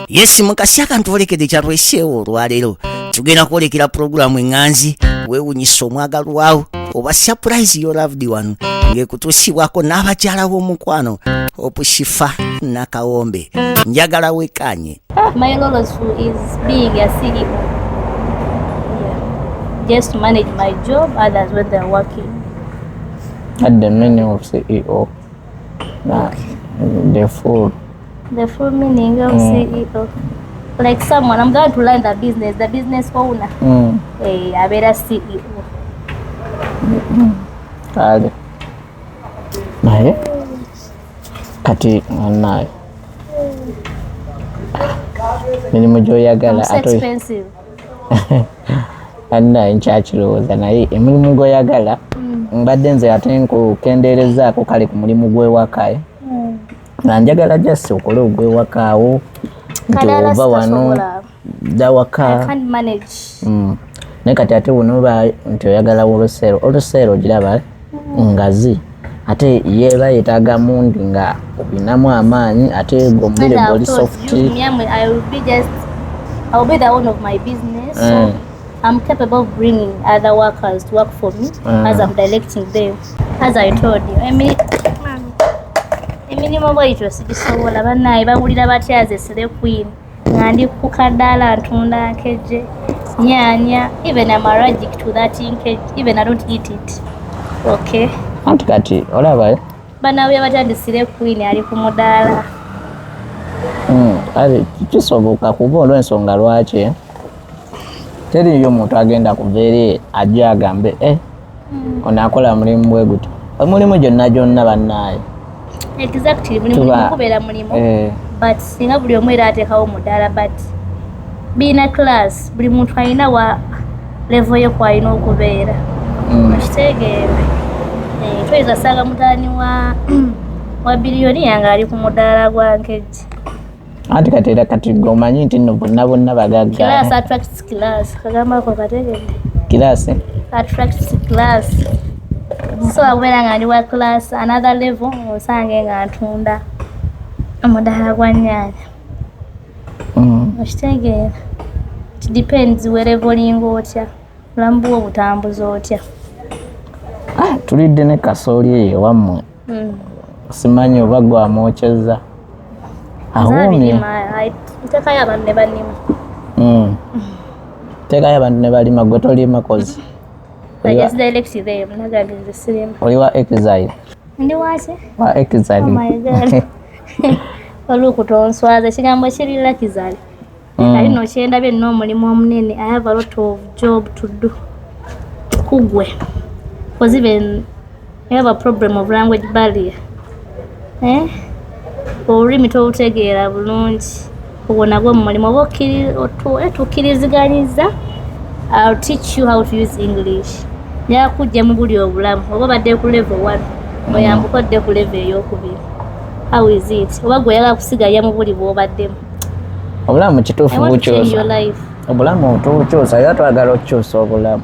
Yes mukasi akantuolekede kyatweseewo olwaleero tugenda kwolekera pulogulaamu eŋŋanzi weewunyisa omwagalwawo oba surprise your loved one ng'ekutuusibwako n'abakyala b'omukwano Opushifa Nakawombe. Njagala wekanye. My role is being a CEO. Just to manage my job, others when they're working. At the meaning of CEO. The full meaning of CEO. Like someone, I'm going to learn the business owner. I better CEO. Kale. Naye kati naye mirimu gyoyagala ate expensive. Anna nkyakirowooza naye emirimu gyoyagala mbadde nze ate nkukendeerezaako kale ku mulimu gw'ewaka nga njagala just okole ogw'ewakaawo nti oba wano dawaka naye kati ate bunoba nti oyagala oluseero ogiraba ngazi ate yeeba yeetaaga mundi nga obinamu amaanyi ate gombere boli soft. I will be the owner of my business. So I'm capable of bringing other workers to work for me as I'm directing them. As I told you, emirimu bw'ekyo sigisobola bannaye bawulira batya ze Slay Queen nga ndi ku kadaala ntunda nkejje nyaanya, even I'm allergic to that nkejje, even I don't eat it. Okay. Anti kati olaba banawe batya ndi Slay Queen ali ku mudaala. Ali kisoboka kuba olw'ensonga lwaki teriyo omuntu agenda kuva eri ajja agambe ono akola mulimu bwe guti omulimu gyonna bannaye. Exactly, mulimu kubeera mulimu but singa buli omu era ateekawo mudaala but being a class buli muntu alina wa level ye kwalina okubeera okitegeere. Tweza sanga mutaani wa biliyoniya nga ali ku mudaala gwa nkejje. Ati katera kati gomanyi nti no bonna bagagga. Class attracts class. Kagamba ko kategere. Class attracts class. So awera nga ndi wa class another level osange nga ntunda omudaala gwa nyaanya. Okitegeera. It depends wherever olinga otya. Olambu obutambuza otya. Tulidde ne kasooli eyo wammwe. Simanyi oba gwamwokyeza. Ahumye. Tekayo abantu ne balima. Tekayo abantu ne balima gwe tolima kozi. I just direct them. Nagandi nze sirima. Oli wa exile. Ndi wase? Wa exile. Oh my God. Olukutonswaza ekigambo kirira kizale. Kali nokyenda bye n'omulimu omunene. I have a lot of job to do. Kugwe. Because even you have a problem of language barrier. Olulimi tolutegeera bulungi ogwo nagwo mu mulimu oba tukkiriziganyizza. I'll teach you how to use English. Yakujja mu buli obulamu oba badde ku level 1 oyambuka odde ku level ey'okubiri. How is it? Oba gwe oyagala kusigaya mu buli bw'obaddemu. Obulamu kituufu bukyusa. Obulamu otukyusa era twagala okukyusa obulamu.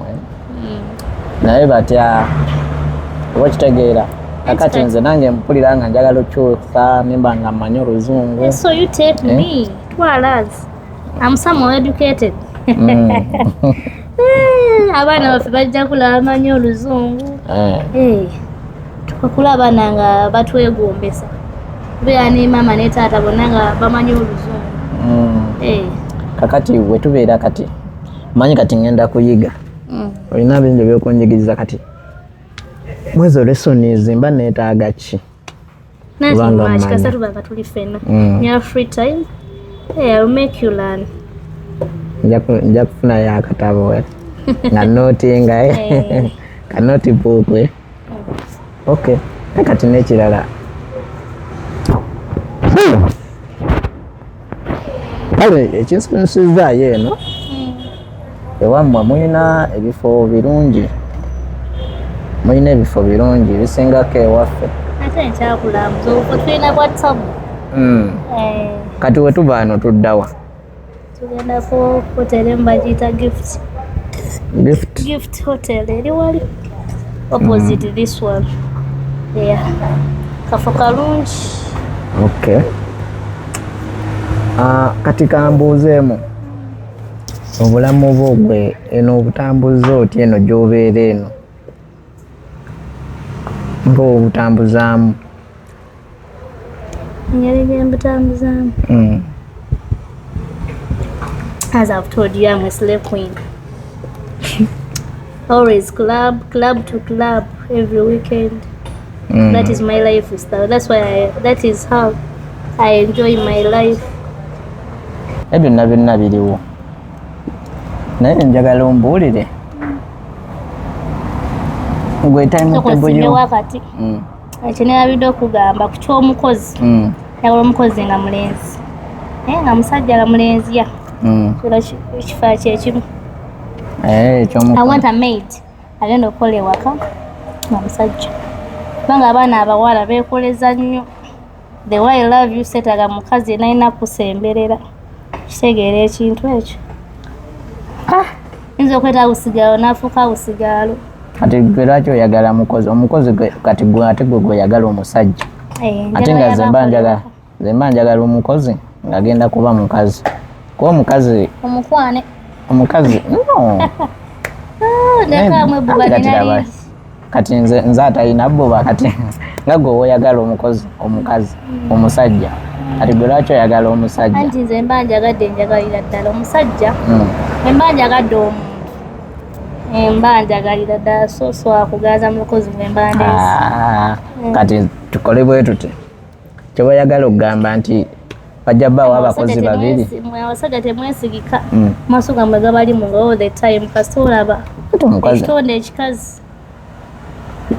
Naye batya oba kitegeera akati nze nange mpulira nga njagala okukyusa nimba nga mmanyi Oluzungu. So you take me twalazi. I'm somehow educated. Abaana baffe bajja kulaba amanyi Oluzungu. Tukakulabana nga batwegombesa. Kubeera ne mama ne taata bonna nga bamanyi Oluzungu. Kakati we tubeera kati manyi kati ngenda kuyiga. Olina bingi byokunjigiriza kati. Mwezo lessons mba neetaaga ki? Nothing kasatu baba tuli fena. Your free time. I'll make you learn. Nja kufuna ya katabo nga notinga ka notebook Okay. Kati n'ekirala. Kale ekinsinsizaayo eno ewammwe mulina ebifo birungi. Mulina ebifo birungi bisingako ewaffe. Ate nkyakulamuza olwo tulina WhatsApp. Kati we tuba ano tuddawa? Tugenda ku hoteli mbagiyita gift. Gift hotel eri wali opposite this one. Kafo kalungi. Okay. Katika mbuzeemu obulamu bwo gwe eno obutambuza oti eno gy'obeera eno mba obutambuzaamu? Engeri gye mbutambuzaamu, as I've told you, I'm a slave queen. Always club to club every weekend. That is my lifestyle. That is how I enjoy my life. Ebyo byonna biriwo, naye njagala ombuulire gwe timetable yo wakati ekyo neerabidde okugamba ku ky'omukozi. Yagala omukozi nga mulenzi naye nga musajja nga mulenziya, kira kifaa kyekimu. I want a maid agenda okukola ewaka nga musajja, kubanga abaana abawala beekoleza nnyo. The way I love you seetaga mukazi nalina kusemberera. Kitegeera ekintu ekyo? Nza okwetaaga usigaalo n'afuuka usigaalo. Kati gwe lwaki oyagala mukozi? Omukozi kati gwe ate gwe oyagala omusajja? Ate nga ze mba njagala omukozi ng'agenda kuba mukazi. Kuba omukazi omukwane omukazi no. Nekamwe buba dinali. Kati nze atalina bboba kati nga gwe oyagala omukazi omusajja. Kati gwe lwaki oyagala omusajja? Anti nze mba njagadde njagalira ddala omusajja. Mba njagadde omuntu. Mba njagalira ddala so akugaza mukozi mwe mba ndeezi. Kati tukole bwe tuti. Kyoba oyagala okugamba nti bajja bbaawo abakozi babiri. Abasajja temwesigika. Maaso gammwe gabalimu nga all the time kasita olaba ekitonde ekikazi.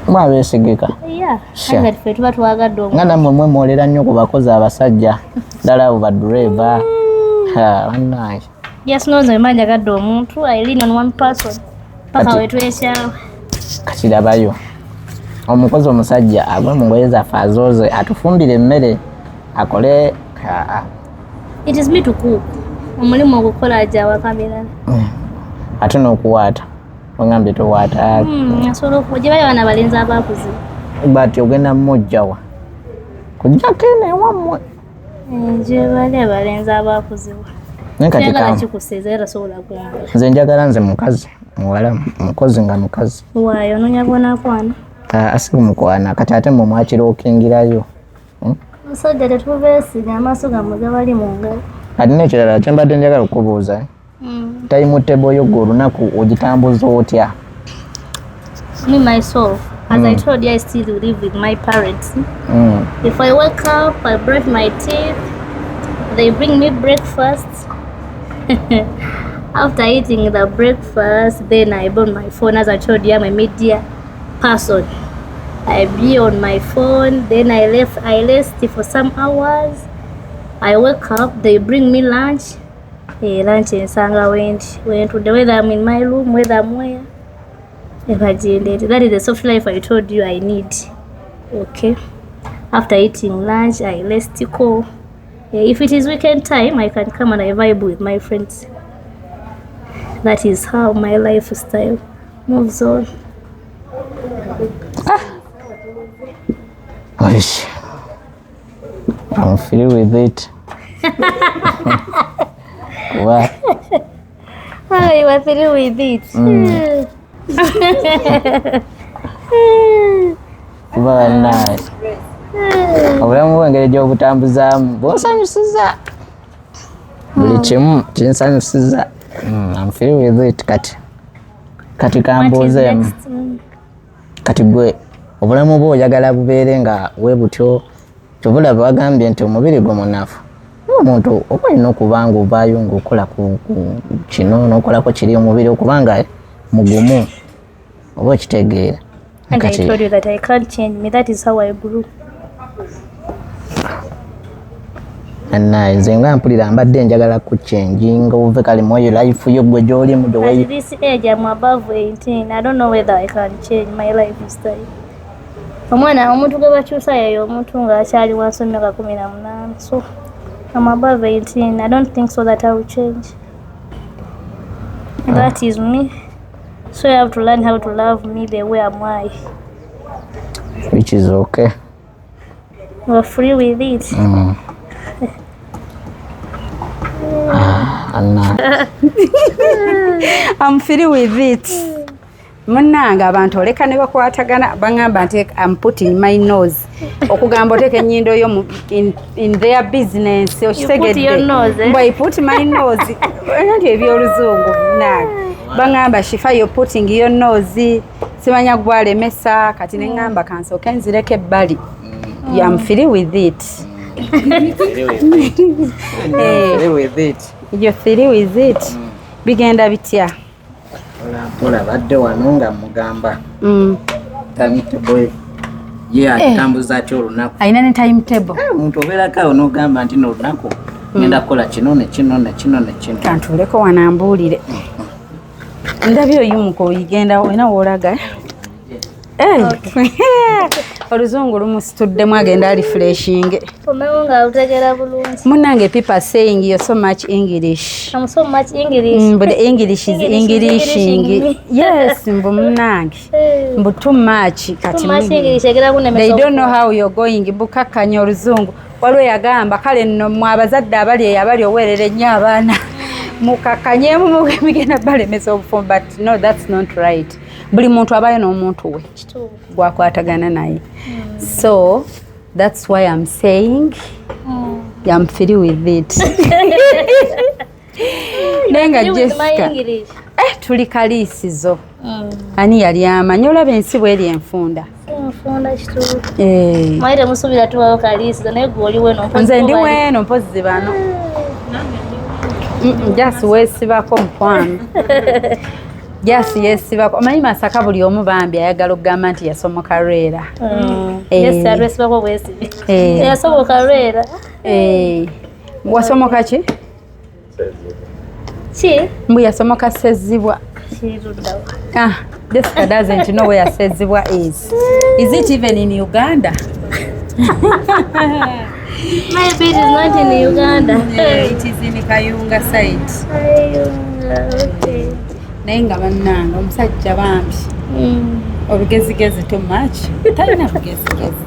Mwabeesigika? Nga ffe tuba twagadde omuntu. Nga nammwe mwemwolera nnyo ku bakozi abasajja ddala abo badureva. Yes, no, nze mba njagadde omuntu. I lean on one person. Paka wetwekyawe. Kati labayo omukozi omusajja agwe mu ngoye zaffe azooze atufumbire emmere akole. It is me to cook. Omulimu ogukola ajja waka mirala. Ate n'okuwaata wangambye towaata. Asobola okujja bayo bana balenzi abaakuzibu. Bati ogenda mmujjawa kujjako eno ewammwe. Gye bali abalenzi abaakuzibu. Njagala kikuseeza era sobola kwanga. Nze njagala nze mukazi muwala mukozi nga mukazi. Waayo noonya bw'onaakwana? Asi mukwana kati ate mmwe mwakirookingirayo. Musajja tetubeesiga amaaso gammwe gabali mu ngalo. Ate n'ekirala kye mbadde njagala okubuuza timetable yo gwe olunaku ogitambuza otya? Me myself, as I told you, I still live with my parents. If I wake up, I brush my teeth, they bring me breakfast. After eating the breakfast, then I burn my phone. As I told you, I'm a media person. I be on my phone, then I rest for some hours. I wake up, they bring me lunch. Lunch nsanga went whether I'm in my room, whether I'm where. That is the soft life I told you I need. Okay. After eating lunch, I rest cool. If it is weekend time, I can come and I vibe with my friends. That is how my lifestyle moves on. Gosh, I'm free with it. What? Oh, you are free with it. Very nice. Obulamu bw'engeri gy'obutambuzaamu bw'osanyusiza. Buli kimu kinsanyusiza. I'm free with it kati kambuuzeemu. Kati gwe obulamu bwo oyagala bubeere nga we butyo kyobulaba bagambye nti omubiri gwo munafu. Omuntu oba olina okuba nga ovaayo ng'okola ku kino n'okolako kiri omubiri okubanga mugumu oba okitegeera. And I told you that I can't change me. That is how I grew. Nze nga mpulira mbadde njagala ku changing ove kale moyo life yo gwe gy'oli mu the way. At this age, I'm above 18. I don't know whether I can change my lifestyle. Omwana omuntu gwe bakyusa yeyo omuntu ng'akyali wansi w'emyaka 18. So I'm above 18. I don't think so that I will change. That is me. So you have to learn how to love me the way am I. Which is okay. We're free with it. I'm free with it. Munanga abantu oleka ne bakwatagana bangamba nti I'm putting my nose. Okugamba oteke ennyindo yo in their business. Okitegedde. Boy, put my nose. Nti ebyoluzungu munanga. Bangamba Shifa you're putting your nose. Simanya gwalemesa kati ne ngamba kansooke nzireke ebbali. I'm free with it. Free with it. You're free with it. Bigenda bitya. Ola badde wano nga mugamba. Timetable ye atambuza kyo olunaku. Ayina ne timetable. Omuntu obeerako n'ogamba nti n'olunaku ngenda kukola kino ne kino ne kino ne kino. Kantuleko wanambuulire. Ndabyo oyimuka oyigenda olina w'olaga. Oluzungu lumusituddemu agenda refreshing. Omenga utegera bulungi. Munange people are saying you're so much English. I'm so much English. But English is Englishing. Yes, mbu munange. Mbu too much kati. Too much English egera kunemesa. They don't know how you're going. Bukakanya oluzungu. Waliwo yagamba kale nno mu abazadde abali owerere nnyo abaana. Mukakanyemu mugenda balemesa obufumbo, but no, that's not right. Buli muntu abaye n'omuntu we gwakwatagana naye. So that's why I'm saying I'm free with it. Nenga Jessica tuli kaliisizo ani yali amanyi olaba ensi bweri enfunda. Enfunda kitulu. Maire musubira tubawo kaliisizo naye gwoliwe nompozi. Nze ndi weno mpozi bano. Just weesibako mukwano. Just yesibako. Omanyi Masaka buli omu bambi ayagala okugamba nti yasomoka Rwera. Yes, arwesibako bwesibi. Yasomoka Rwera. Wasomoka ki? Ki? Mbu yasomoka Sezibwa. Kiruddawa. Jessica doesn't know where Sezibwa is. Is it even in Uganda? Maybe it is not in Uganda. It is in Kayunga side. Okay. Nenga bannanga omusajja bambi. Olugezigezi too much. Talina bugezigezi.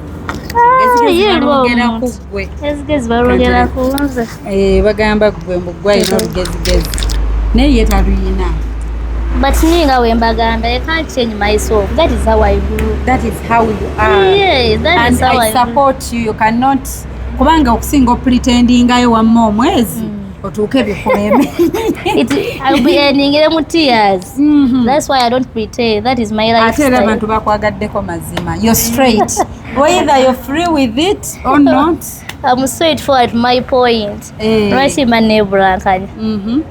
Ezigezi balwogera ku nze. Bagamba gwe mbugwayo olugezigezi. Naye ye taluyina. But ninga wembagamba, I can't change myself. That is how I grew. That is how you are. Yeah, that is how I support you. You cannot kubanga okusinga pretendingayo wamma omwezi otuuke bikuleme. I'll be ending in tears. That's why I don't pretend. That is my lifestyle. Ate abantu bakwagaddeko mazima. You're straight. Whether you're free with it or not. I'm straightforward my point. Right man nebulankanya.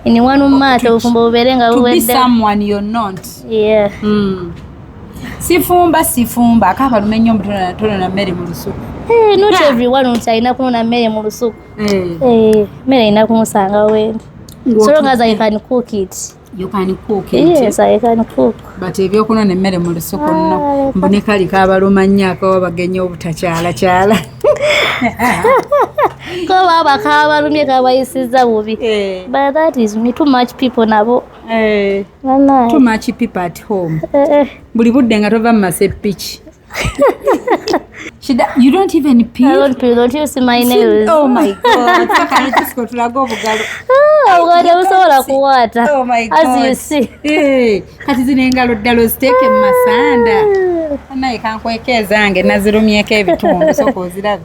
In one matter ufumba uberenga to be someone you're not. Yeah. Sifumba akaba lumenyo mtono na mmere mu lusuku. Not everyone utaina kuna mmere mu lusuku. Mmere ina kumusanga wendi. So long as I can cook it. You can cook it. Yes, I can cook. But ebyokuno ne mmere mu lusuku nno mboneka likabaluma nnyako bagenye obutakyala kyala. Ko baba kabalumye kabayisiza bubi. But that is me, too much people nabo. Too much people at home. Buli budde nga tova maseppichi. You don't even peel? I don't peel. Don't you see my nails? Oh my God. Oh my God. As you see. Kati zino engalo ddala oziteeke mu masanda. Naye kankwekeza nazirumyeko ebitundu sooka ozirabe.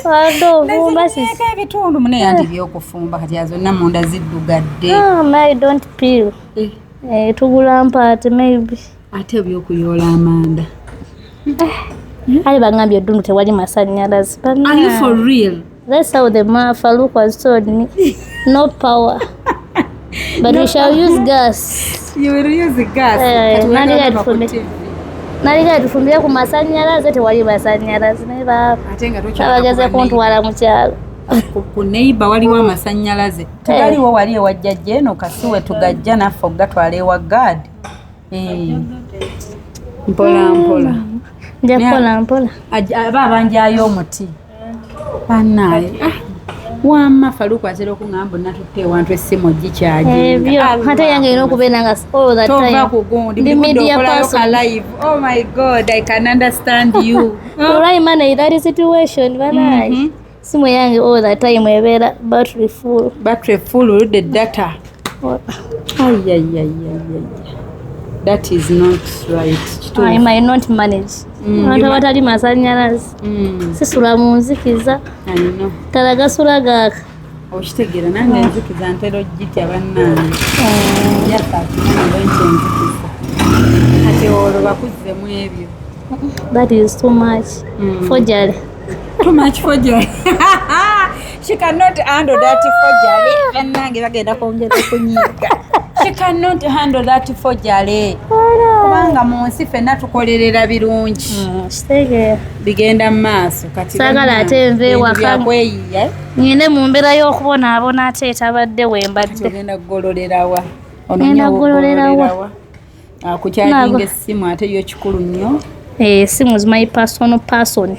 Nazirumyeko ebitundu mune yanti byokufumba kati azonna munda ziddugadde. I don't peel. Tugula mpaate maybe. Ate byokuyoola amanda. Ali bangambye ddungu tewali masannyalaze. Are you for real? That's how the Farouk was told me. No power. But we shall use gas. You will use gas. Naliga tufumbira ku masannyalaze tewali masannyalaze naye abageze kuntwala mu kyalo. Ku neighbor waliwo amasannyalaze. Tegaliwo wali ewajjajja eno kasiwe tugajja naffe ogatwala ewa God. Mpola mpola. Mpola mpola. Aba abanjayo omuti. Banaye. Wamma Farouk atera okungamba natutte ewantu essimu gikyagi. Ate yange ino okubeera nga all that time. Tova kugundi. The media person. Live. Oh my God, I can understand you. Right man, that is situation. Banaye. simu yange all the time ebeera battery full the data. That is not right. I might not manage. Watali masanyalazi sisula mu nzikiza talagasula gaaka okitegeera nange enzikiza ntera ogitya bannange ate olwo bakuzzemu ebyo. That is too much forgery. Too much forgery. She cannot handle that forgery. Bannange bagenda kwongera kunyiga. She cannot handle that forgery. Kubanga mu nsi ffenna tukolerera birungi. Kitegeera bigenda mu maaso kati saagala ate nve ewaka kweyiya ngende mu mbeera y'okubonaabona ate etabadde wembadde ogenda kugololerawa Ngenda kugololerawa. Kukyajinga essimu ate yo kikulu nnyo. Essimu is my personal person.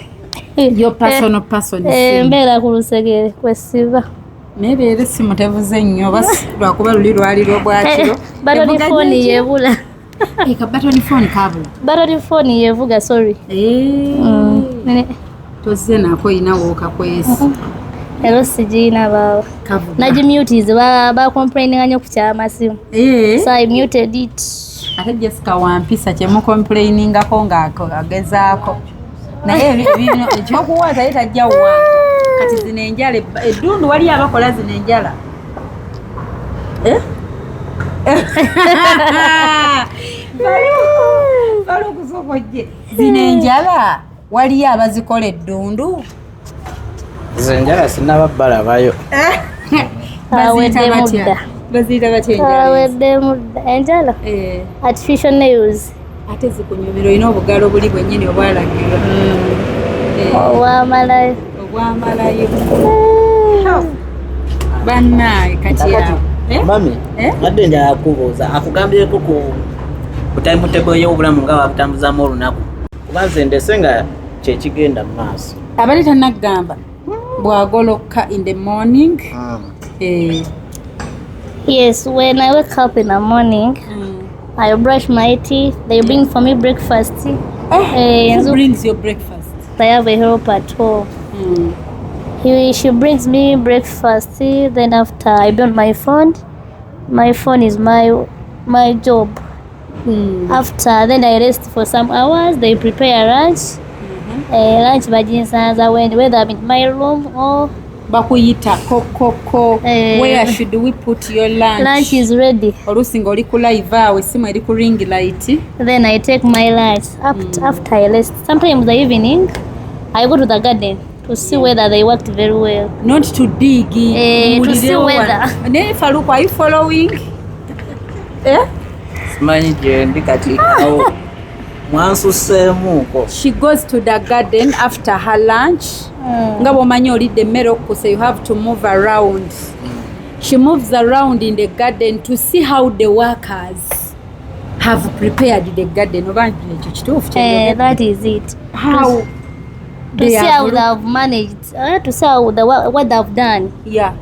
Your personal person. Mbeera ku lusegere kwesiba nebeera essimu tevuze nnyo basi lwakuba luli lwaliro bwakiro batoni phone yebula eka batoni phone kabula batoni phone yevuga sorry toze nako inawo okakwesi ero sijina baba najimute ba complaining nnyo ku kyamasimu so I muted it. Ate Jessica wampisa kyemu complainingako ng'agezaako naye ebyo ekyokuwaza ye tajja wa kati zino enjala eddundu wali abakola zino enjala bali okusokojje zino enjala waliyo abazikola eddundu zenjala sinababalabayo baziyita batya awedde mudda enjala artificial nails ate zikunyumira olina obugalo buli bwennyini obwalagirwa obwamalayo bannaye kati awo mami adde njala kubuuza akugambyeko ku timetable y'obulamu nga wabutambuzamu olunaku kuba nze ndese nga kyekigenda mu maaso abali tannagamba bwagoloka in the morning. Yes, when I wake up in the morning I brush my teeth. They bring for me breakfast. Who brings your breakfast? I have a helper at home. She brings me breakfast. Then after I build my phone is my job. After then I rest for some hours. They prepare lunch. Lunch bajinsanza whether I'm in my room or bakuyita kokoko. Where should we put your lunch? Lunch is ready. Oluusi ng'oli ku live awo essimu eri ku ring light. Then I take my lunch after I rest. Sometimes the evening I go to the garden to see whether they worked very well. Not to dig. To see whether. Ne Faruku, are you following? simanyi gye ndi kati awo mwansuseemuuko. She goes to the garden after her lunch. Nga bw'omanyi olidde emmere okukusa, you have to move around. She moves around in the garden to see how the workers have prepared the garden. Ekyo kituufu kyeyogedde. That is it. How To see how they have managed. To see how what they have done. Yeah.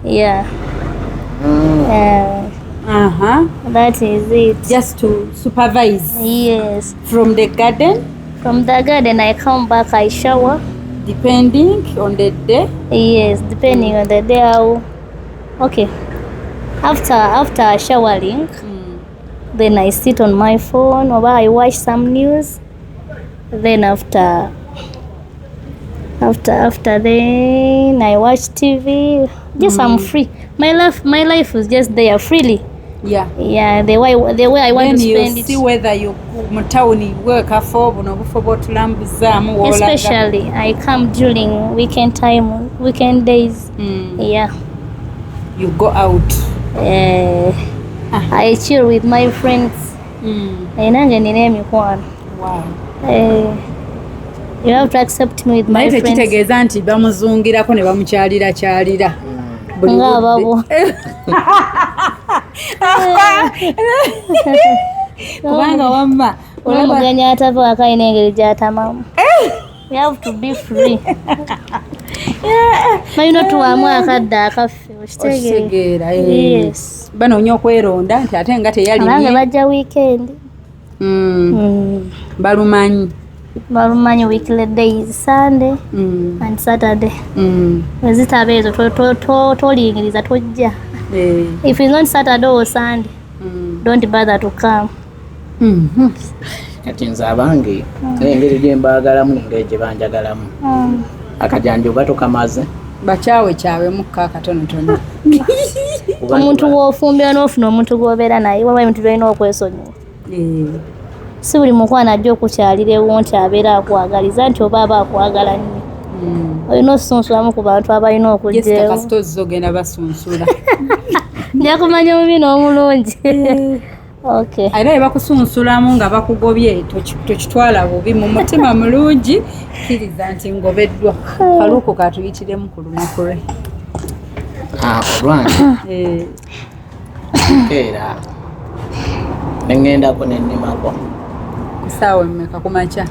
That is it. Just to supervise. Yes. From the garden. From the garden I come back, I shower. Depending on the day. Yes, depending on the day. Okay. After showering, then I sit on my phone or I watch some news. Then after then I watch TV. Just I'm free. My life is just there freely. Yeah, the way I want to spend it. Then you see whether you mutawuni wekafo buno bufo bw'otulambuzaamu wolaga. Especially I come during weekend time, weekend days. Yeah. You go out. I chill with my friends. Nange nina emikwano. Wow. You have to accept me with my friends. Naye tekitegeeza nti bamuzungirako ne bamukyalira. Ng'ababo. Kubanga wamma omuganya atavaako alina engeri gy'atamamu. You have to be free. Mayina tuwamu akadde akaffe okitegeera. Yes. Banoonya okweronda nti ate nga teyalimye. Abange bajja weekend. Balumanyi. balumanyi weekly days Sunday and Saturday. Wezitaba ezo tolingiriza tojja. If it's not Saturday or Sunday, don't bother to come. Kati nze abange engeri gye mbaagalamu n'engeri gye banjagalamu. Akajanja oba tokamaze. Bakyawe kyawe mukka katonotono. Omuntu w'ofumbira n'ofuna omuntu gw'obeera naye waba ebintu byolina okwesonyiwa. Si buli mukwano ajja okukyalira ewo nti abeera akwagaliza nti oba aba akwagala nnyo. Olina okusunsulamu ku bantu abalina okujjaewo. Yes, kasitozi ogenda basunsula. Nja kumanya omubi n'omulungi. Okay. Era ebakusunsulamu nga bakugobye tokitwala bubi mu mutima mulungi kkiriza nti ngobeddwa. Kaluuko katuyitiremu ku lumakule. Olwange era nengendako nennimako kusaawa mmeka ku makya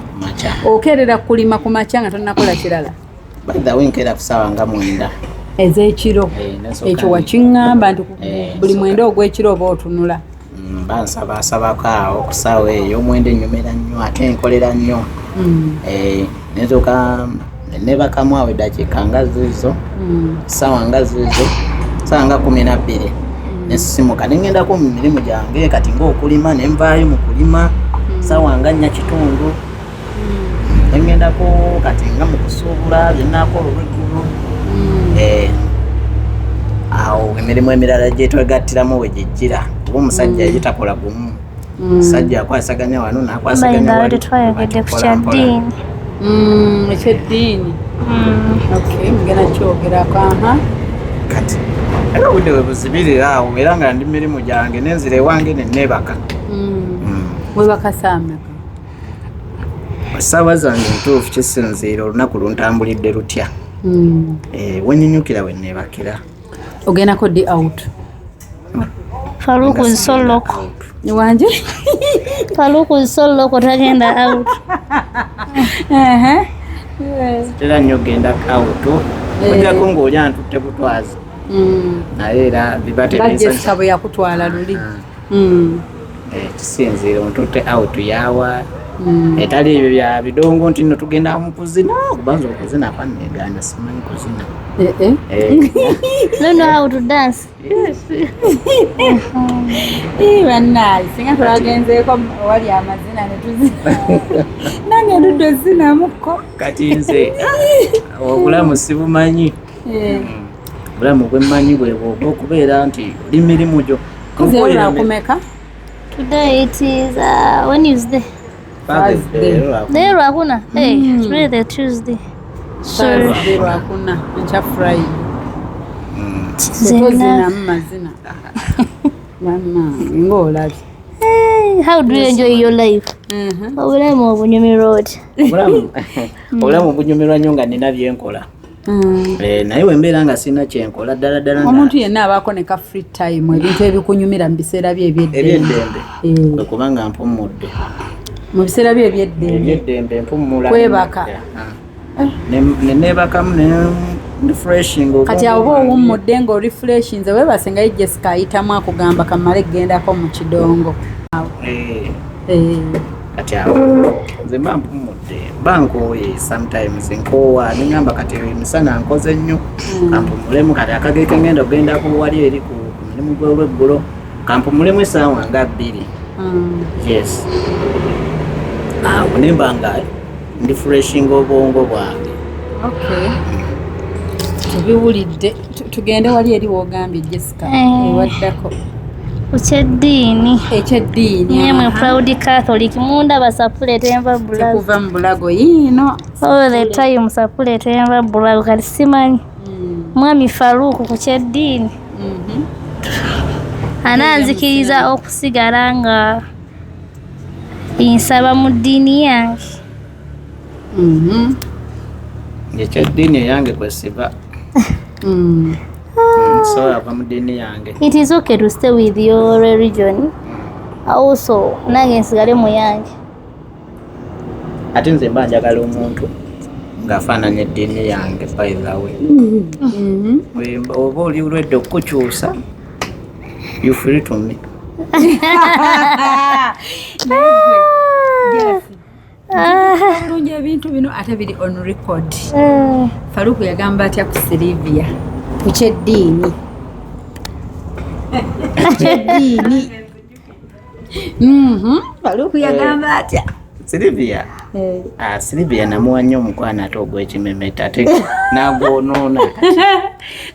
okerera kulima ku makya nga tonnakola kirala baddawe nkeera kusaawa nga 9 ez'ekiro ekyo wakiŋŋamba nti buli 9 ogw'ekiro oba otunula bansabasabako awo ku ssaawa eyo 9 ennyumira nnyo ate enkolera nnyo nenzoka nebakamu awo eddakiika nga zizo ssaawa nga zizo ssaawa nga 12 nesisimuka nengendako mu mirimu gyange kati ng'okulima nenvaayo mu kulima ssaawa nga 4 kitundu nengendako kati nga mu kusuubula byenaakola olw'eggulu awo emirimu emirala gyetwegattiramu we gyejjira kuba omusajja yitakola gumu omusajja akwasaganya wano n'akwasaganya wali twayogedde ku kyaddiini. Ekyeddiini. Okay, mugenda kyogerako kati era budde we buzibirira awo era nga ndi mirimu gyange nenzira ewange nenneebaka. Webaka saameka? Essaawa zange ntuufu kisinziira olunaku luntambulidde lutya. Wennyunyukira we nneebakira. Ogendako ddi out? Faruku Nsoloko. Wanje? Faruku Nsoloko tagenda out. Era nnyo genda out. Ojjako ng'oli antutte butwazi. Naye era biba tebinsanyusa. Jessica bwe yakutwala luli. Kisinziira ontutte out yawa. Etali ebyo bya bidongo nti nno tugenda mu kuzina kubanza okuzina kwanneegaana simanyi kuzina. No know how to dance. Bannaayi singa twagenzeeko wali amazina ne tuzina nange ludde ozinamuko kati nze obulamu sibumanyi. Obulamu bwe mmanyi bwe bw'oba okubeera nti oli mirimu gyo. Kumeka? Today it is Wednesday. Thursday. Lero hakuna. It's really the Tuesday. Thursday hakuna. Ncha Friday. Zina mazina. Mama, ngola. How do you enjoy your life? Obulamu obunyumi road. Obulamu obunyumirwa nnyo nga nina byenkola. Naye wembeera nga sina kyenkola ddala omuntu yenna abaako ne ka free time ebintu ebikunyumira mu biseera bye eby'eddembe kubanga mpumudde mu biseera bye eby'eddembe mpumula kwebaka neneebakamu refreshing. Kati awo oba owummudde nga orefreshinze weebase nga ye Jessica ayitamu akugamba kamale gendako mu kidongo. Kati awo nze mba mpumudde mba nkooye sometimes nkoowa neŋŋamba kati emisana nkoze nnyo kampumulemu kati akageke ngenda ogendako wali eri ku mirimu gw'olweggulo kampumulemu essaawa nga 2. Yes, awo nemba nga ndi freshing obwongo bwange. Tubiwulidde tugende wali eri w'ogambye Jessica ewaddako Ukyeddiini. Ekyeddiini. Nyemwe proud Catholic munda basapulete enva bulago. Kuva mu bulago yiino. All the time sapulete enva bulago kati simanyi. Mwami Faruku ku kyeddiini. Ananzikiriza okusigala nga nsaba mu ddiini yange. Ekyeddiini eyange kwesiba. So ava mu ddiini yange. It is okay to stay with your religion. Also, nange nsigale mu yange. Ate nze mba njagala omuntu ng'afaananya eddiini yange by the way. Oba oli olwedde okukyusa, you free to me. bulungi ebintu bino ate biri on record. Faruku yagamba atya ku Silivia ku kyeddiini. Faruku yagamba atya Silivia. Silivia namuwa nnyo omukwano ate ogw'ekimemeta ate n'agwonoona.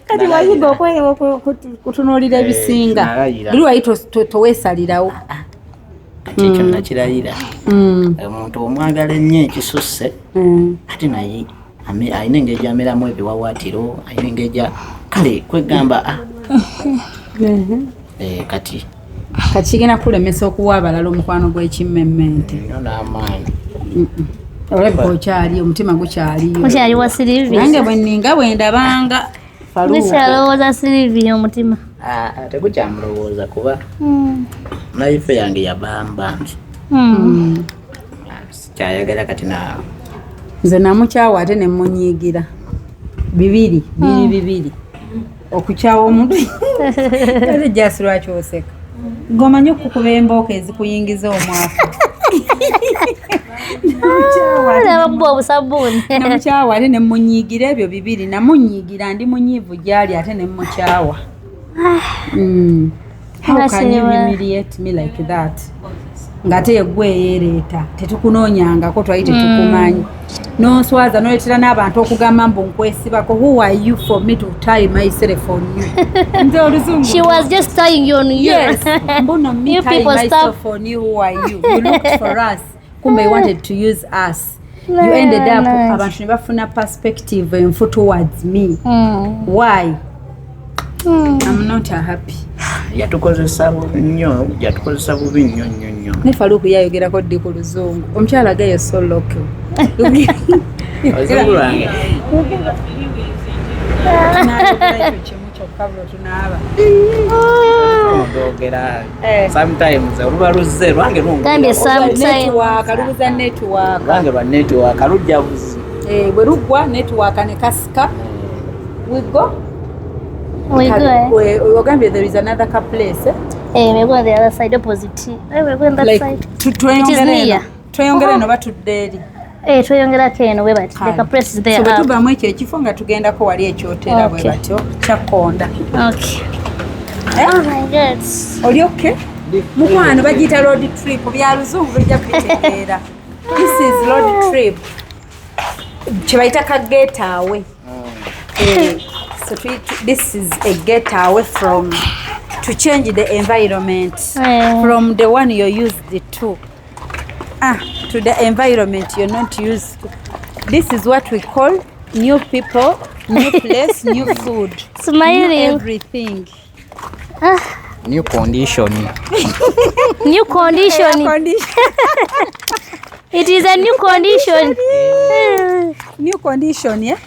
Kati wayiga okutunuulira ebisinga. Luli wayi toweesalirawo. Kati ekyo nakirayira. Omuntu omwagala ennyo ekisusse ate naye alina engeri gy'ameramu ebiwawaatiro, alina engeri gya kale kwegamba kati kigenda kulemesa okuwa abalala omukwano gw'ekimmemmenti. Nnyo n'amaanyi. Olabika okyali omutima gukyaliyo. Mukyali wa Silivia. Nange bwe ndabanga Faruku. Mukyalowooza Silivia omutima. Tegukyamulowooza kuba nayife yange yabambambi. Kyayagala kati naawe. Nze namukyawa ate ne munyiigira. Bibiri. Okukyawa omuntu. Ate jasi lwaki oseka. Gomanyi okukuba embooka ezikuyingiza omwafu. Namukyawa ate ne munyiigira ebyo bibiri. Namunyiigira ndi munyiivu gyali ate ne mukyawa. How can you humiliate me like that? Ngate yegwe yereeta tetukunoonyangako twali tetukumanyi noswaza noletera n'abantu okugamba mbu nkwesibako. Who are you for me to tie myself on you? Nze oluzungu. She was just tying you on you. Yes. Mbuno me tie myself on you. Who are you? You looked for us. Kumbe you wanted to use us. You ended up abantu ne bafuna perspective enfu towards me. Why? I'm not happy. Yatukozesa nnyo, yatukozesa bubi nnyo. Ne Faruku yayogerako ddi ku luzungu. Omukyala gayo so local. Ozulwange. Sometimes oluba luzze lwange kalubuza network. Lwange lwa network lujja buzi. Bwe luggwa network ne kasika. We go. Ogambye there is another place. We go on the other side opposite. We go on that side. It is near. Tweyongere no batudde eri. Tweyongera keno we bati. The place is there. So betubamu ekyo ekifo nga tugendako wali ekyotera bwe batyo kyakonda. Okay. Oh my God. Oli okay? Mukwano bagiyita road trip bya luzungu bijja kwitegeera. This is road trip. Kibayita ka getaway. So this is a getaway from to change the environment from the one you're used to the environment you're not used to. This is what we call new people, new place, new food, smiling, new everything. New condition. New condition. It is a new condition. New condition, yeah.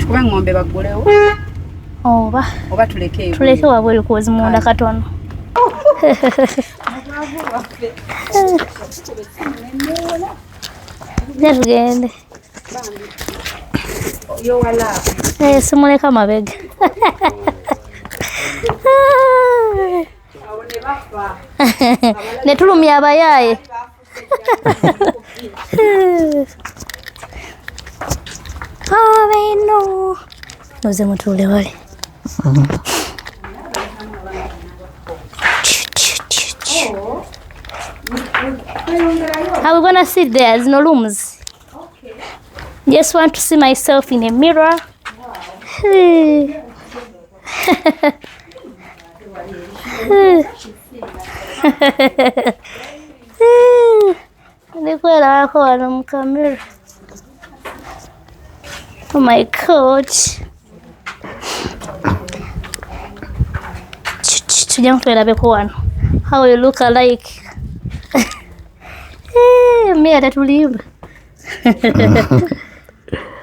Kuba ngombe bagulewo. Oba tuleke wabweru kuozi munda katono. Tugende. Simuleka mabega. Netulumya abayaye. Bino. Noze mutule wale. How we gonna sit there? There's no rooms. Okay. Just want to see myself in a mirror. Oh my God. How you look alike. Me atatulimba.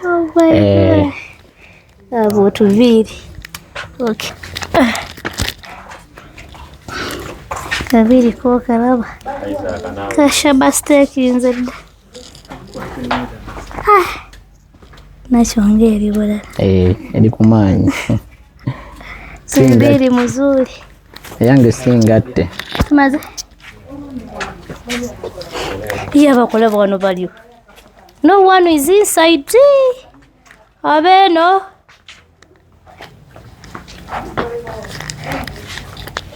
Oh my God. Abo tuviri. Okay. Kabiri ko karaba. Kashaba steak inzeda. Nachongeri bora. Edi kumanyi. Simbiri mzuri. Yange singatte. Maze. Iya bakola bano baliyo. No one is inside. Abeno.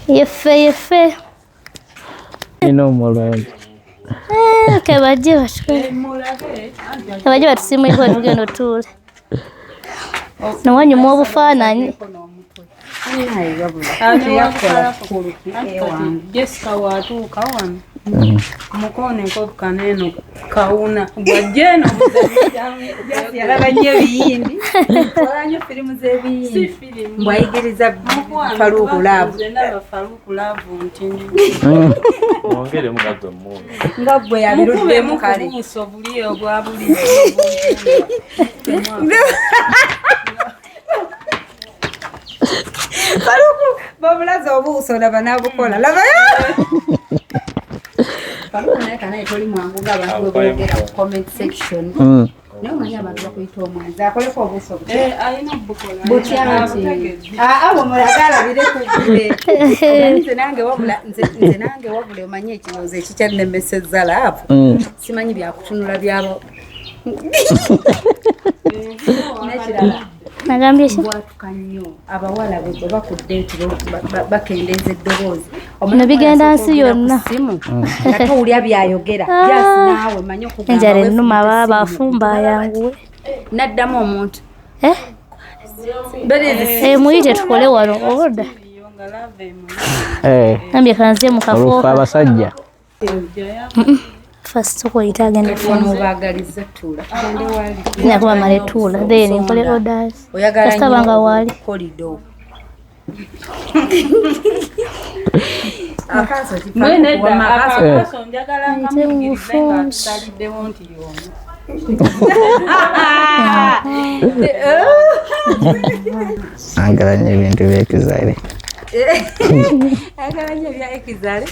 Yefe. Ino mulungi. Kabaje batwe. Kabaje batusimwe ko tugendo tule. No wanyu mu obufaananyi. Jessica watuuka wano mukone nkobuka neno kawuna gwajeno yalaba nnyo ebiyindi olanyo firimu z'ebiyindi mbwayigiriza Faruku Laavu nti mwongere mugagwe mmundu nga gwe yabiruddemu kale obuuso buli obwa buli Faruku babulaza obuuso laba nabukola laba Faruku naye kana etoli mwangu nga abantu boogera ku comment section naye omanyi abantu bakuyita omwenzi akoleko obuuso alina obukola butyanti abo mulagaalabire kugule nze nange wabula omanyi ekirowoozo ekikyannemesezza laavu simanyi byakutunula byabo nekirala Nagambye bwatuka nnyo abawala bwe bakudde bakendeeza eddoboozi no bigenda nsi yonna ate owulya byayogera jasi naawe manyi enjala ennuma baba afumba ayanguwe naddamu omuntu muyite tukole wano oda nambye kanze mu kafo abasajja first okuyita agenda mubaagaliza tuula tugende wali nakuba male tuula then nkole orders oyagala kastabanga wali kolido agala nnyo ebintu by'ekizaale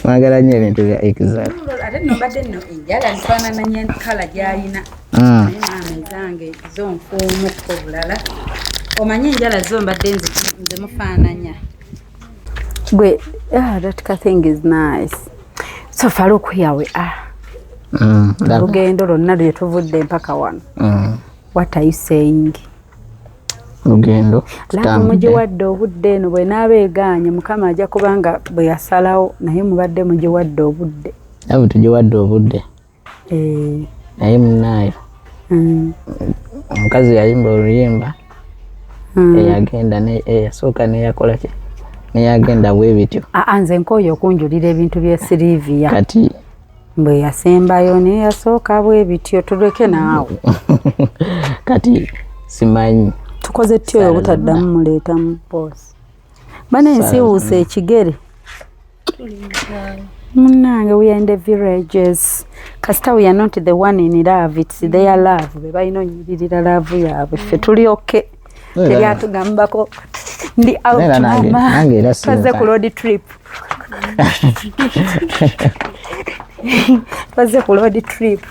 mwagala nnyo ebintu bya ekizaale ate nobadde nno enjala nfaanananya kala gy'alina naye maama zange zo nfuumuko bulala omanyi enjala zo mbadde nze mufaananya gwe that thing is nice so Faruku yawe olugendo lwonna lwe tuvudde mpaka wano what are you saying lugendo laba mugiwadde obudde eno bwe naaba egaanye mukama ajja kubanga bwe yasalawo naye mubadde mugiwadde obudde abo tugiwadde obudde naye munaayo omukazi yayimba oluyimba eyagenda eyasooka neyakola ki neyagenda bwe bityo nze nkooye okunjulira ebintu bya Sylvia kati bwe yasembayo neyasooka bwe bityo tuleke naawe kati simanyi tukoze tyo obutaddamu muleeta mu posi bana ensiwuusa ekigere munnange we are in the villages kasita we are not the one in love it's their love be balina onyiririra laavu yaabwe ffe tuli oke tebyatugambako ndi out mama twaze ku road trip twaze ku road trip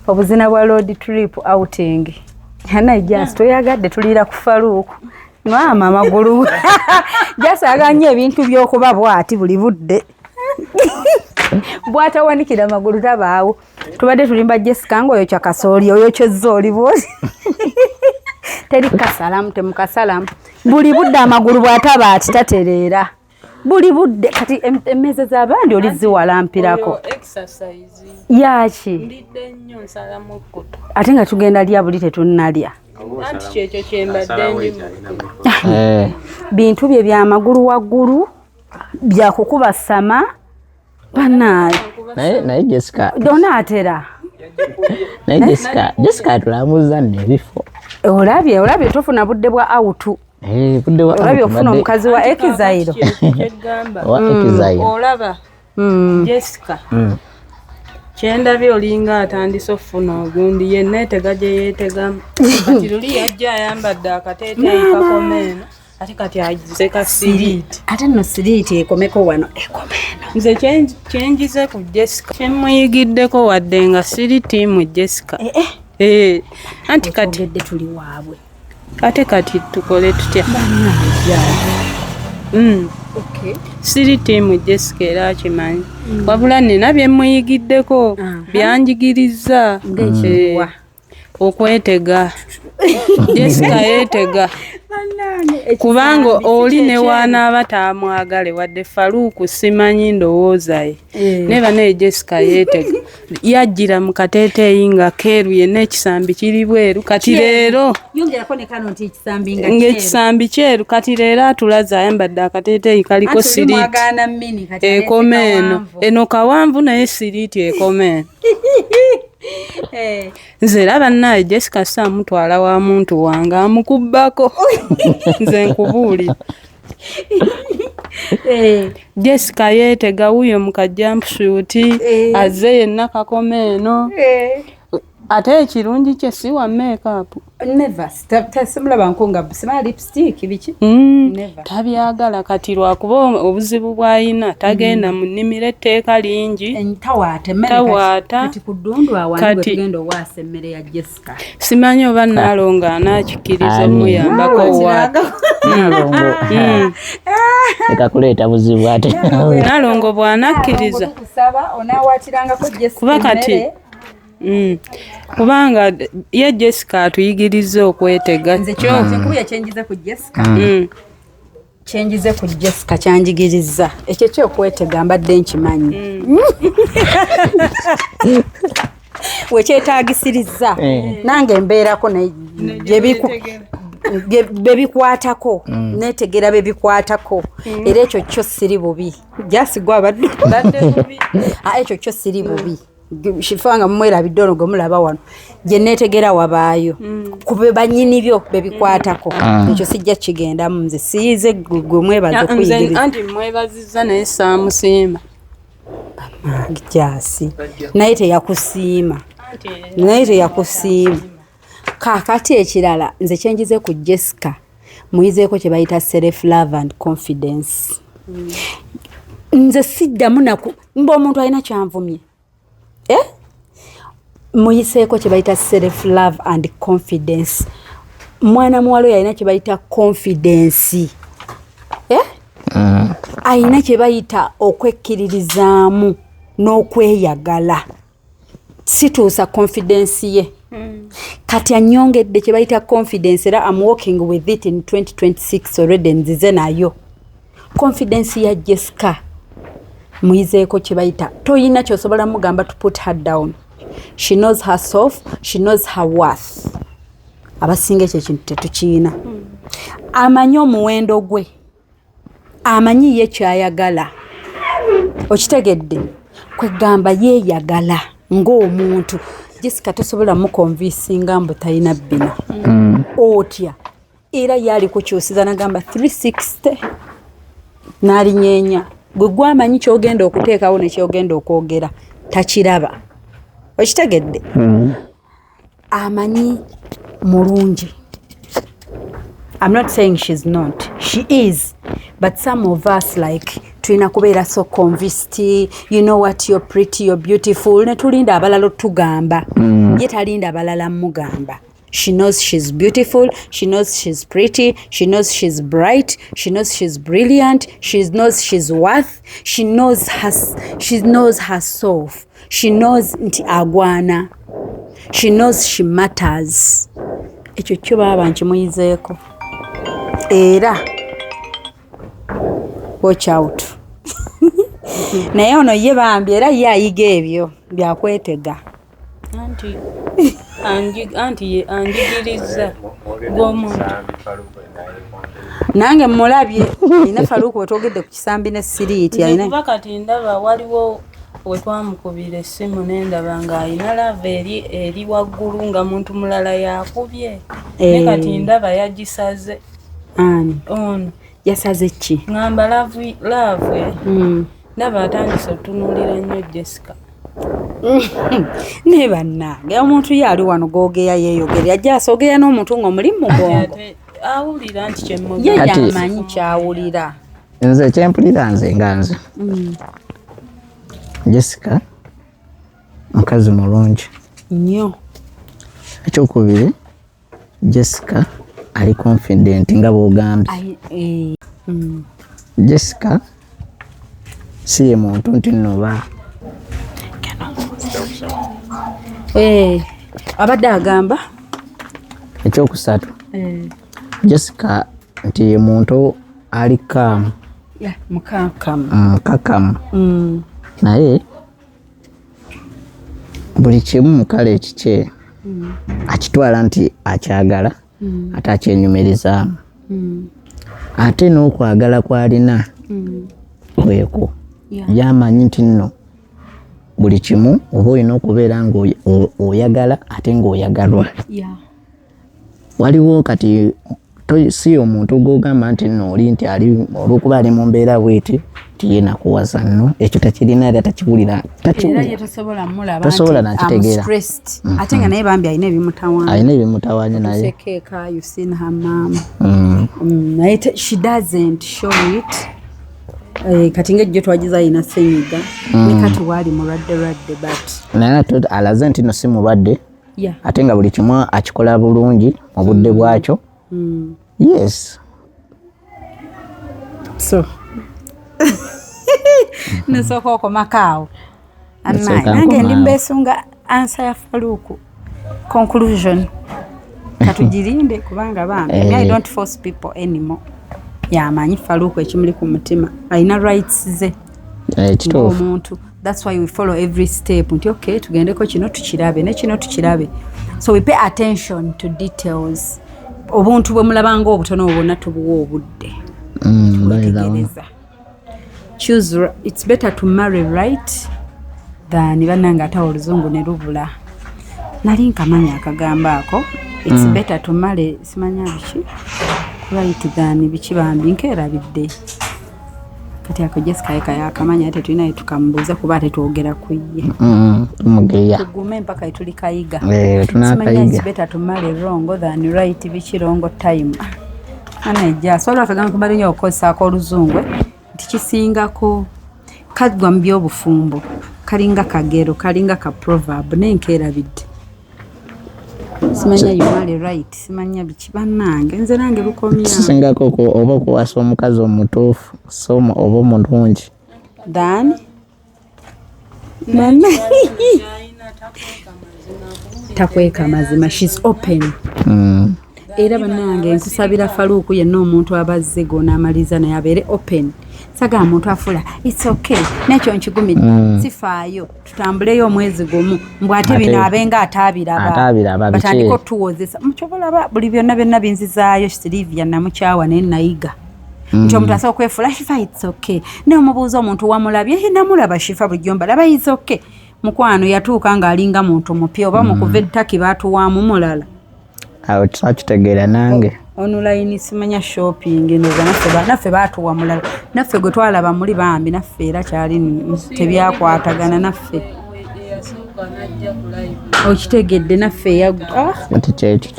obuzina bwa road trip outing Hana Jas toyagadde tulira ku Faruku. Mama amagulu. Jas aganye ebintu by'okuba bwati buli budde. Bwatawanikira amagulu tabaawo. Tubadde tulimba Jessica ngoyo kya kasooli oyo kyezzooli bwoti. Teri kasalamu temukasalamu. Buli budde amagulu bwataba ati tatereera. Buli budde kati emmeze z'abandi oliziwalampirako. Exercise. Yaki. Ndidde nnyo nsalamu okkuto. Ate nga tugenda lya buli tetunnalya. Anti kyekyo kyembadde njimu. Bintu bye byamagulu waggulu byakukuba sama banaye. Naye Jessica. Donaatera. Naye Jessica tulamuza nebifo. Olabye tofuna budde bwa autu. Budde wa olabye ofuna omukazi wa Ekizairo. Wa Ekizairo. Olaba. Jessica. Kyendabye olinga atandise okufuna ogundi yenna etega gye yeetegamu. Kati luli yajja ayambadde akateeteeyi kakomeeno ate kati agize ka siriiti. Ate nno siriiti ekomeko wano ekomeeno. Nze kyenjize ku Jessica kyemmuyigiddeko wadde nga siri tiimu Jessica. Anti kati tuli waabwe. Ate kati tukole tutya? Siri tiimu Jessica era akimanyi. Wabula nina bye muyigiddeko byanjigiriza okwetega. Jessica yeetega. Kubanga oli ne wanaaba taamwagale wadde Faruku simanyi ndowooza ye. Neba ne Jessica yeetega. Yajjira mu kateeteeyi nga keeru yenna ekisambi kiri bweru. Kati leero yongerako ne kano nti ekisambi nga ng'ekisambi kyeru kati leero atulaze ayambadde akateeteeyi kaliko siriiti ekomeeno. Eno kawanvu naye siriiti ekomeeno. Nze laba naye Jessica saamutwala wa muntu wange amukubbako. Nze nkubuulira. Jessica yeetega wuyo mu kajampusuuti azze yenna kakomeeno. Ate ekirungi kye si wa make-up. Never. Tasimulaba nkunga busima lipstick biki? Never. Tabyagala kati lwakuba obuzibu bw'ayina tagenda mu nnimiro etteeka lingi. Tawaata. Kati ku ddundu awantu bwe tugenda owaasa emmere ya Jessica. Simanyi oba Naalongo anaakikiriza omuyambako waata. Leka kuleeta buzibu ate. Naalongo bw'anakkiriza. Kuba kati kubanga ye Jessica atuyigiriza okwetega. Nze kyokubya kyenjize ku Jessica. Kyenjize ku Jessica kyanjigiriza. Ekyo kyokwetega mbadde nkimanyi. Wekyetaagisiriza. Nange mbeerako bebikwatako netegera bebikwatako era ekyo kyo siri bubi. Jasigwa abadde bubi. Ekyo kyo siri bubi. Shifanga mwera bidono gomulaba wano je netegera wabaayo kube banyini byo bebikwatako ekyo sijja kigenda munze siize gwe mwebaze kuyigiriza. Anti mwebaziza naye saamusiima. Jasi naye teyakusiima. Kakati ekirala nze kyenjize ku Jessica muyizeeko kye bayita self love and confidence. Nze siddamu naku mba omuntu alina kyanvumye. Muyiseeko kye bayita self love and confidence. Mwana muwala yalina kye bayita confidence. Ayina kye bayita okwekkiririzaamu n'okweyagala. Situusa confidence ye. Kati anyongedde kye bayita confidence era I'm working with it in 2026 already nzize nayo. Confidence ya Jessica muyizeeko kye bayita toyina kyosobola mugamba to put her down. She knows herself, she knows her worth. Abasinga ekyo kintu tetukiina. Amanyi omuwendo gwe. Amanyi ye kyayagala. Okitegedde kwegamba yeeyagala ng'omuntu. Jessica tosobola mukonvinsinga mbu talina bbina. Otya era yali ku kyosiza nagamba 360 n'alinyeenya. Gwe gwamanyi kyogenda okuteekawo nekyogenda okwogera takiraba. Okitegedde? Amanyi mulungi. I'm not saying she's not. She is. But some of us like tulina kubeera so convinced, you know what, you're pretty, you're beautiful. Ne tulinda abalala tugamba. Ye talinda abalala mugamba. She knows she's beautiful. She knows she's pretty. She knows she's bright. She knows she's brilliant. She knows she's worth. She knows herself. She knows nti agwana. She knows she matters. Ekyo kyo baba nkimuyizeeko. Era watch out. Naye ono ye bambi era ye ayiga ebyo byakwetega. Anti anjigiriza gw'omuntu. Nange mulabye ina Faruku wetwogedde ku kisambi ne siriiti ayina. Kuba kati ndaba waliwo we twamukubira essimu n'endaba ng'ayina lava eri waggulu nga muntu mulala yakubye. Ne kati ndaba yagisaze. Ani? Ono. Yasaze ki? Ngamba lave. Ndaba atandise otunuulira nnyo Jessica. Ne bannange omuntu ye ali wano googeya yeeyogera ajja asogeya n'omuntu ng'omuli mu mugongo. Awulira nti kyemmugamba. Ye yamanyi kyawulira. Nze kyempulira nze nga nze. Jessica mukazi mulungi nnyo. Ekyokubiri Jessica ali confident nga bw'ogambye. Jessica si ye muntu nti nnoba. Abadde agamba. Ekyokusatu Jessica nti ye muntu ali kaamu. Mukakamu. Naye buli kimu mu kale ekikye akitwala nti akyagala ate akyenyumirizaamu. Ate n'okwagala kw'alina kweko yamanyi nti nno buli kimu oba olina okubeera ng'oyagala ate ng'oyagalwa. Waliwo kati si omuntu gw'ogamba nti nno oli nti ali olw'okuba ali mu mbeera bw'eti nti ye nakuwaza nno ekyo takirina era takiwulira. Era ye tosobola mulaba tasobola nakitegeera. Ate nga naye bambi alina ebimutawaanya. Alina ebimutawaanya naye. Cake, you seen her mom. She doesn't show it. Kati ng'ejjo twagiza alina ssenyiga. Ne kati waali mulwadde but. Naye alaze nti no si mulwadde. Ate nga buli kimu akikola bulungi mu budde bwakyo. Yes. So. Nesooka okomakaawo. Nange ndi mbeesunga answer ya Faruku. Conclusion. Katugirinde kubanga bambi. I don't force people anymore. Yamanyi Faruku ekimuli ku mutima. Alina rights ze. Omuntu. That's why we follow every step. Nti okay, tugendeko kino tukirabe ne kino tukirabe. So we pay attention to details. Obuntu bwe mulabanga obutono obona tubuwa obudde. Choose. It's better to marry right than bannanga ata oluzungu ne lubula. Nali nkamanya akagamba ako. It's better to marry simanya biki right than biki bambi nkerabidde. Kati ako Jessica yeka yakamanya ate tulina tukambuuza kuba ate twogera ku ye. Tumugeya. Tugume mpaka itulikayiga. Tunakayiga. It's better to marry wrong than right biki wrong time. Anaija swala akagamba kumali nyo okosa ko oluzungu nti kisingako kagwa mu byobufumbo kalinga kagero kalinga ka proverb nenkerabidde. Simanya you marry right simanya biki bannange nze nange lukomya singako ko oba kuwasa omukazi omutuufu soma oba omulungi dan takweka mazima she's open. Era bannange nkusabira Faruku yenna omuntu abazze gona amaliza naye abeere open. Saga muntu afula it's okay nekyo nkigumidde sifaayo tutambuleyo omwezi gumu mbwate bino abenga atabiraba batandiko tuwozesa muchobola buli byonna binzizaayo Silvia namukyawa ne nayiga nti omuntu asobola okwefula shifa it's okay ne omubuuza omuntu wamulabye namulaba shifa buli gyomba laba it's okay mukwano yatuuka ng'alinga muntu mupya oba mukuva ettaki baatuwaamu mulala awo tukitegeera nange online simanya shopping ndoza naffe baatuwa mulala naffe gwe twalaba muli bambi naffe era kyali tebyakwatagana naffe okitegedde naffe yagwa.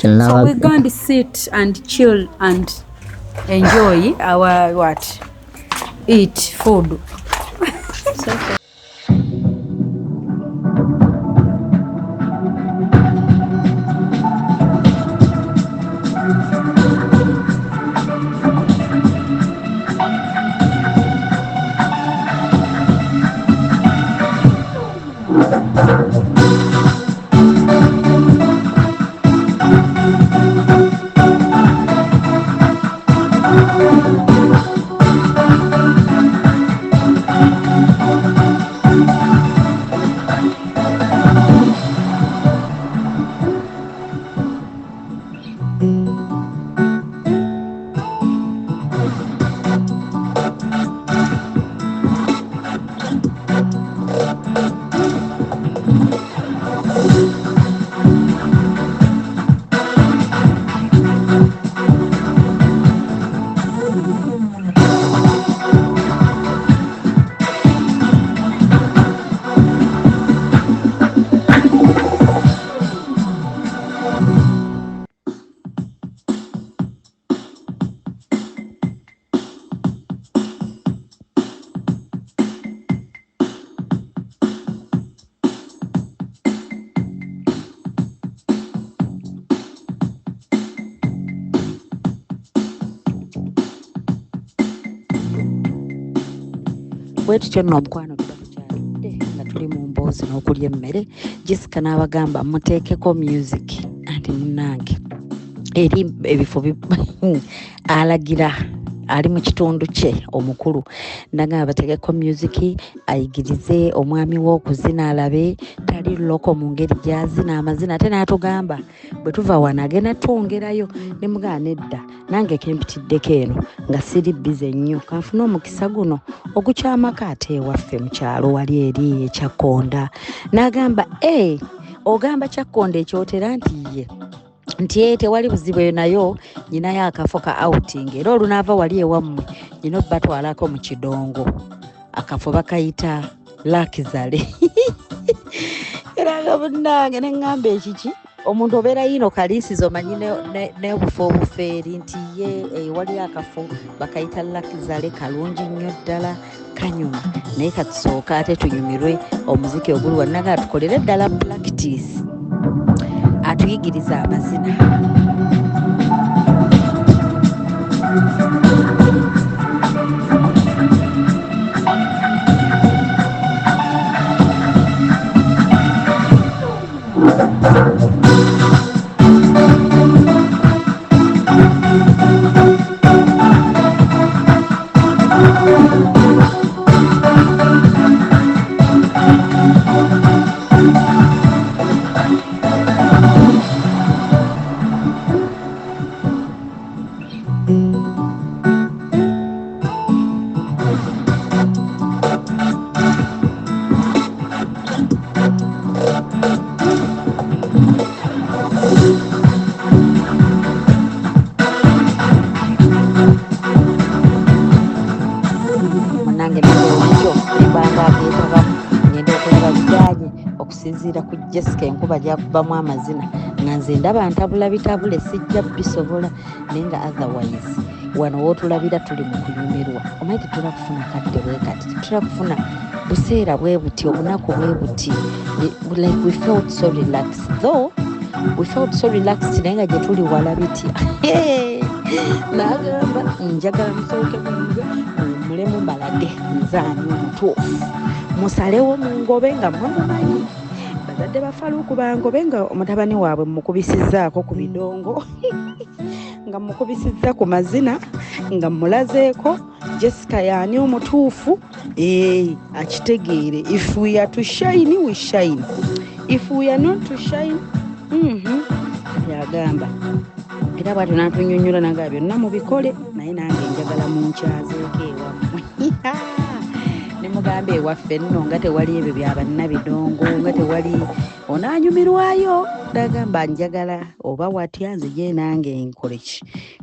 So we're going to sit and chill and enjoy our eat food. Bwetutyo nno omukwano tuba tukyalidde nga tuli mu mboozi n'okulya emmere. Jessica n'abagamba muteekeko music anti munnange eri ebifo alagira ali mu kitundu kye omukulu nagamba bateekeko music ayigirize omwami w'okuzina alabe tali loko mu ngeri gy'azina amazina ate n'atugamba bwe tuva wano agenda twongerayo ne mugamba nedda nange kempitiddeko eno nga siri bize nnyo kanfuna omukisa guno ogukyamaka ate ewaffe mu kyalo wali eri ekyakkonda n'agamba ogamba kyakkonda ekyotera nti tewali buzibu eyo nayo nyinayo akafo ka outing era olunaava wali ewammwe nyina batwalako mu kidongo akafo bakayita lakizale era nga bunnange neŋŋamba ekiki omuntu obeera yino kaliisizo omanyi n'obufo obufeeri nti ye wali akafo bakayita lakizale kalungi nnyo ddala kanyuma naye katusooka ate tunyumirwe omuziki oguli wannaga tukolere ddala practice atuyigiriza amazina. Okusinziira ku Jessica enkuba gyakubamu amazina nga nze ndaba ntabula bitabule sijja bisobola naye nga otherwise wano wootulabira tuli mu kunyumirwa omanyi tetula kufuna kadde bwe kati tetula kufuna buseera bwe buti obunaku bwe buti like we felt so relaxed though we felt so relaxed naye nga gye tuli wala biti n'agamba njagala musooke munga mulemu mbalage nzaani omutuufu musalewo mu ngobe nga mwamumanyi bazadde ba Faluuku bangobe nga omutabani waabwe mukubisizzaako ku bidongo nga mukubisizza ku mazina nga mulazeeko Jessica yaani omutuufu akitegeere if we are to shine we shine if we are not to shine yagamba era bwatyo n'atunyonnyola nagamba byonna mubikole naye nange njagala munkyazeeko ewammwe nemugamba ewaffe nno nga tewali ebyo byabannabidongo nga tewali onaanyumirwayo nagamba njagala oba watya nzije nange nkoleki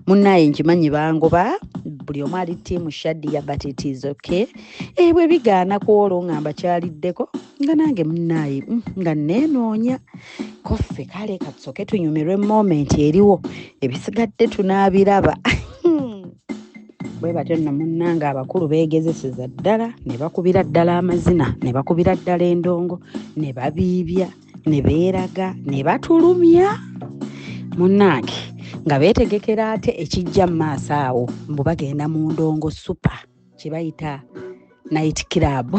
munnaye nkimanyi bangoba buli omu ali ttiimu Shadya but it is okay bwe bigaana kwolwo ngamba kyaliddeko nga nange munnaye nga neenoonya koffe kale katusoke tunyumirwe moment eriwo ebisigadde tunaabiraba bwe batyo nno munnanga abakulu beegezeseza ddala ne bakubira ddala amazina ne bakubira ddala endongo ne babiibya ne beeraga ne batulumya munnange nga beetegekera ate ekijja mu maaso awo mbu bagenda mu ndongo super kye bayita night club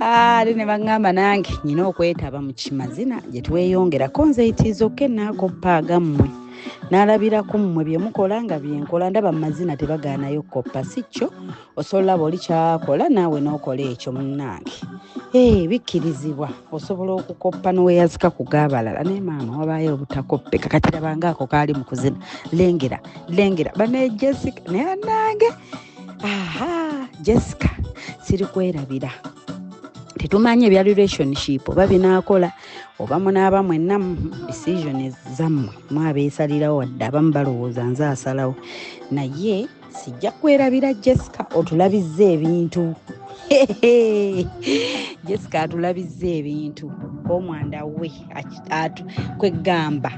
ate ne baŋŋamba nange nyina okwetaba mu kimazina gye tweyongerako nze itiizoke naakoppa agammwe n'alabirako mmwe bye mukola nga byenkola ndaba mu mazina tebagaanayo koppa si kyo osobola boli kyakola naawe n'okola ekyo munnange bikkirizibwa osobola okukoppa n'oweyazika ku g'abalala naye maama wabaayo obutakoppeka kati labanga ako kaali mu kuzina lengera bane Jessica naye annange Jessica siri kwerabira tetumanyi ebya relationship oba binaakola oba munaaba mwenna decision zammwe mwabeesalirawo wadde abamu balowooza nze asalawo naye sijja kwerabira Jessica otulabizza ebintu Jessica atulabizza ebintu omwanda we kwegamba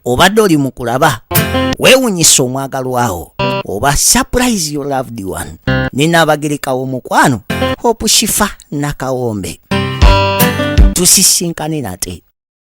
obadde oli mu kulaba weewunyisa omwagalwawo oba surprise your loved one. Ninaabagereka w'omukwano Hope Shifa Nakawombe. Tusisinkane nate.